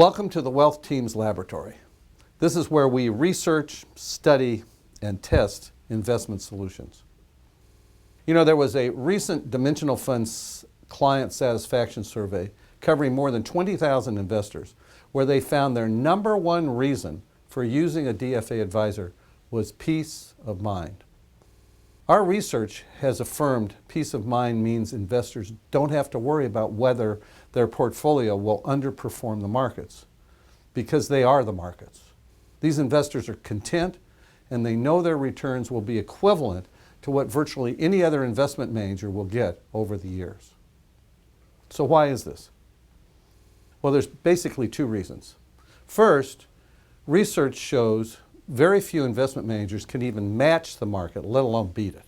Welcome to the Wealth Team's laboratory. This is where we research, study, and test investment solutions. You know, there was a recent Dimensional Funds client satisfaction survey covering more than 20,000 investors where they found their number one reason for using a DFA advisor was peace of mind. Our research has affirmed peace of mind means investors don't have to worry about whether their portfolio will underperform the markets, because they are the markets. These investors are content and they know their returns will be equivalent to what virtually any other investment manager will get over the years. So why is this? Well, there's basically two reasons. First, research shows very few investment managers can even match the market, let alone beat it.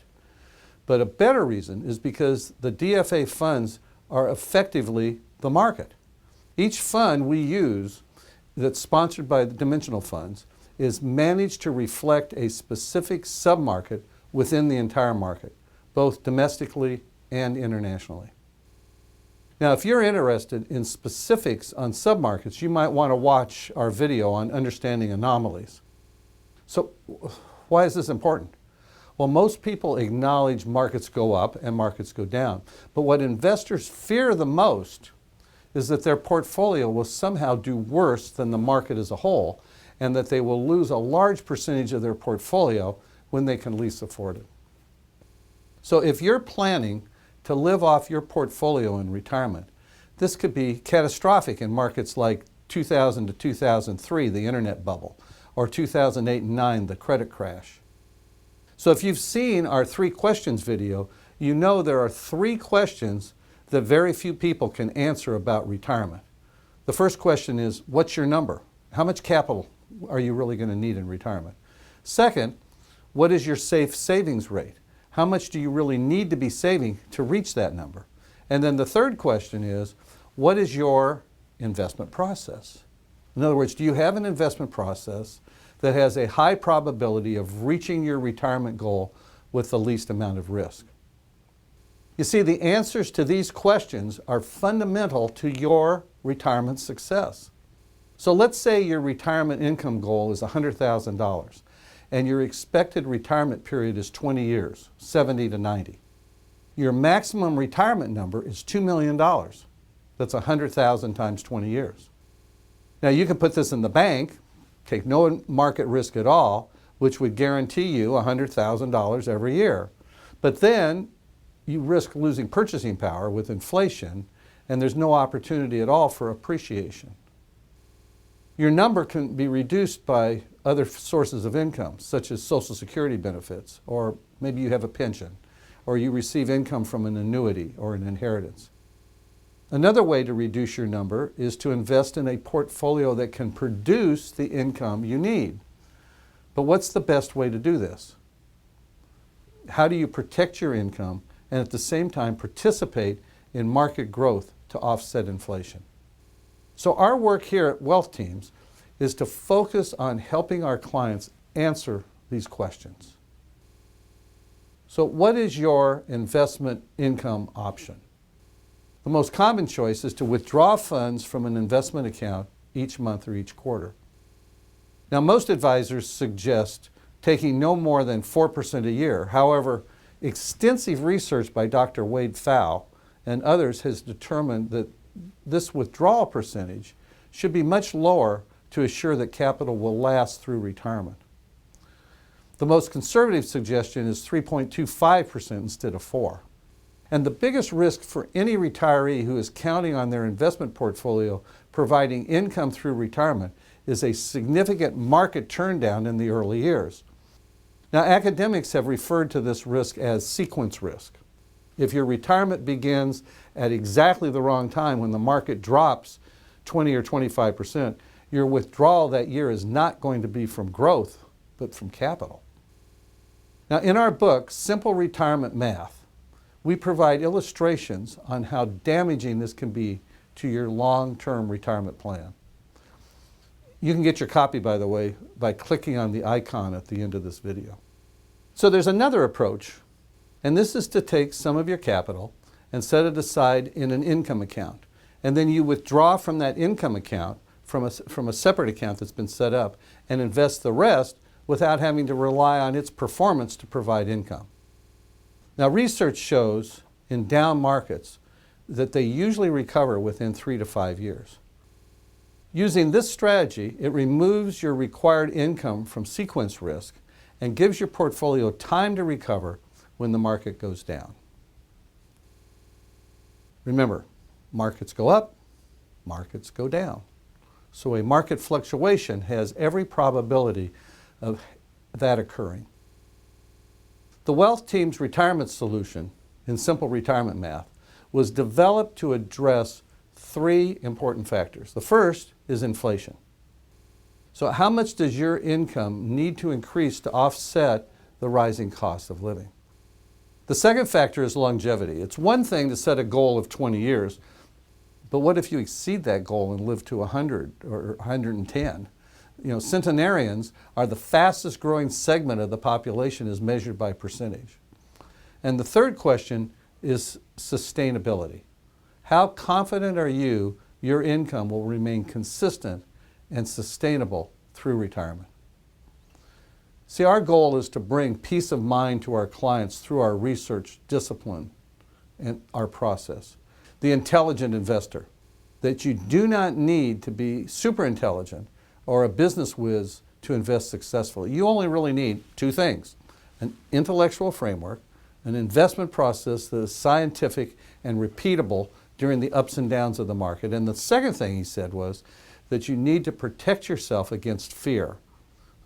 But a better reason is because the DFA funds are effectively the market. Each fund we use that's sponsored by the Dimensional Funds is managed to reflect a specific submarket within the entire market, both domestically and internationally. Now, if you're interested in specifics on submarkets, you might want to watch our video on understanding anomalies. So why is this important? Well, most people acknowledge markets go up and markets go down. But what investors fear the most is that their portfolio will somehow do worse than the market as a whole, and that they will lose a large percentage of their portfolio when they can least afford it. So if you're planning to live off your portfolio in retirement, this could be catastrophic in markets like 2000 to 2003, the internet bubble, or 2008 and 9, the credit crash. So if you've seen our 3 questions video, you know there are 3 questions that very few people can answer about retirement. The first question is, what's your number? How much capital are you really going to need in retirement? Second, what is your safe savings rate? How much do you really need to be saving to reach that number? And then the third question is, what is your investment process? In other words, do you have an investment process that has a high probability of reaching your retirement goal with the least amount of risk? You see, the answers to these questions are fundamental to your retirement success. So let's say your retirement income goal is $100,000 and your expected retirement period is 20 years, 70 to 90. Your maximum retirement number is $2 million. That's 100,000 times 20 years. Now you can put this in the bank, take no market risk at all, which would guarantee you $100,000 every year. But then you risk losing purchasing power with inflation, and there's no opportunity at all for appreciation. Your number can be reduced by other sources of income, such as Social Security benefits, or maybe you have a pension, or you receive income from an annuity or an inheritance. Another way to reduce your number is to invest in a portfolio that can produce the income you need. But what's the best way to do this? How do you protect your income and at the same time participate in market growth to offset inflation? So our work here at Wealth Teams is to focus on helping our clients answer these questions. So what is your investment income option? The most common choice is to withdraw funds from an investment account each month or each quarter. Now, most advisors suggest taking no more than 4% a year. However, extensive research by Dr. Wade Pfau and others has determined that this withdrawal percentage should be much lower to assure that capital will last through retirement. The most conservative suggestion is 3.25% instead of 4%. And the biggest risk for any retiree who is counting on their investment portfolio providing income through retirement is a significant market turndown in the early years. Now, academics have referred to this risk as sequence risk. If your retirement begins at exactly the wrong time when the market drops 20 or 25%, your withdrawal that year is not going to be from growth, but from capital. Now, in our book, Simple Retirement Math, we provide illustrations on how damaging this can be to your long-term retirement plan. You can get your copy, by the way, by clicking on the icon at the end of this video. So there's another approach, and this is to take some of your capital and set it aside in an income account. And then you withdraw from that income account from a separate account that's been set up and invest the rest without having to rely on its performance to provide income. Now, research shows in down markets that they usually recover within 3 to 5 years. Using this strategy, it removes your required income from sequence risk and gives your portfolio time to recover when the market goes down. Remember, markets go up, markets go down. So a market fluctuation has every probability of that occurring. The Wealth Team's retirement solution in simple retirement math was developed to address 3 important factors. The first is inflation. So how much does your income need to increase to offset the rising cost of living? The second factor is longevity. It's one thing to set a goal of 20 years, but what if you exceed that goal and live to 100 or 110? Centenarians are the fastest growing segment of the population as measured by percentage. And the third question is sustainability. How confident are you your income will remain consistent and sustainable through retirement? See, our goal is to bring peace of mind to our clients through our research discipline and our process. The intelligent investor, that you do not need to be super intelligent or a business whiz to invest successfully. You only really need 2 things: an intellectual framework, an investment process that is scientific and repeatable during the ups and downs of the market. And the second thing he said was that you need to protect yourself against fear,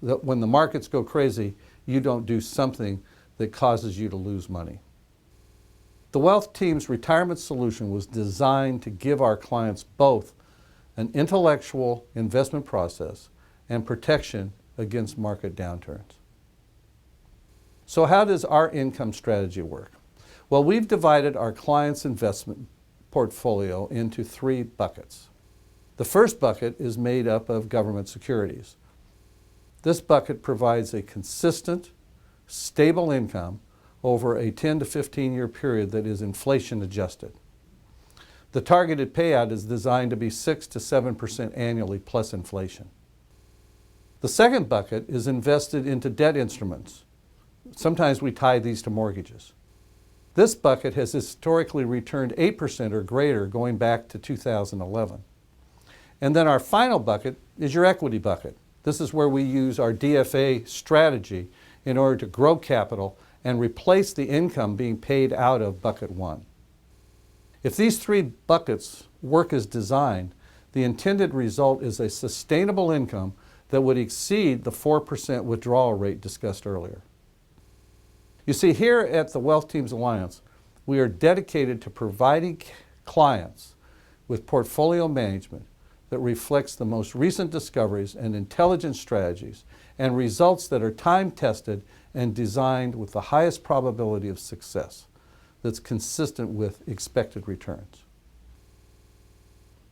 that when the markets go crazy, you don't do something that causes you to lose money. The Wealth Team's retirement solution was designed to give our clients both an intellectual investment process and protection against market downturns. So how does our income strategy work? Well, we've divided our clients' investment portfolio into 3 buckets. The first bucket is made up of government securities. This bucket provides a consistent, stable income over a 10 to 15 year period that is inflation adjusted. The targeted payout is designed to be 6 to 7% annually plus inflation. The second bucket is invested into debt instruments. Sometimes we tie these to mortgages. This bucket has historically returned 8% or greater going back to 2011. And then our final bucket is your equity bucket. This is where we use our DFA strategy in order to grow capital and replace the income being paid out of bucket 1. If these 3 buckets work as designed, the intended result is a sustainable income that would exceed the 4% withdrawal rate discussed earlier. You see, here at the Wealth Teams Alliance, we are dedicated to providing clients with portfolio management that reflects the most recent discoveries and intelligent strategies and results that are time-tested and designed with the highest probability of success that's consistent with expected returns.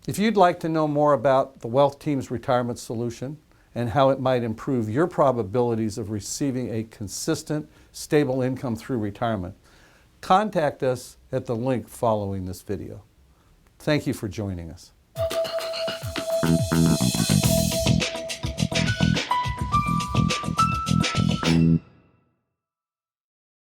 If you'd like to know more about the Wealth Team's retirement solution and how it might improve your probabilities of receiving a consistent, stable income through retirement, contact us at the link following this video. Thank you for joining us.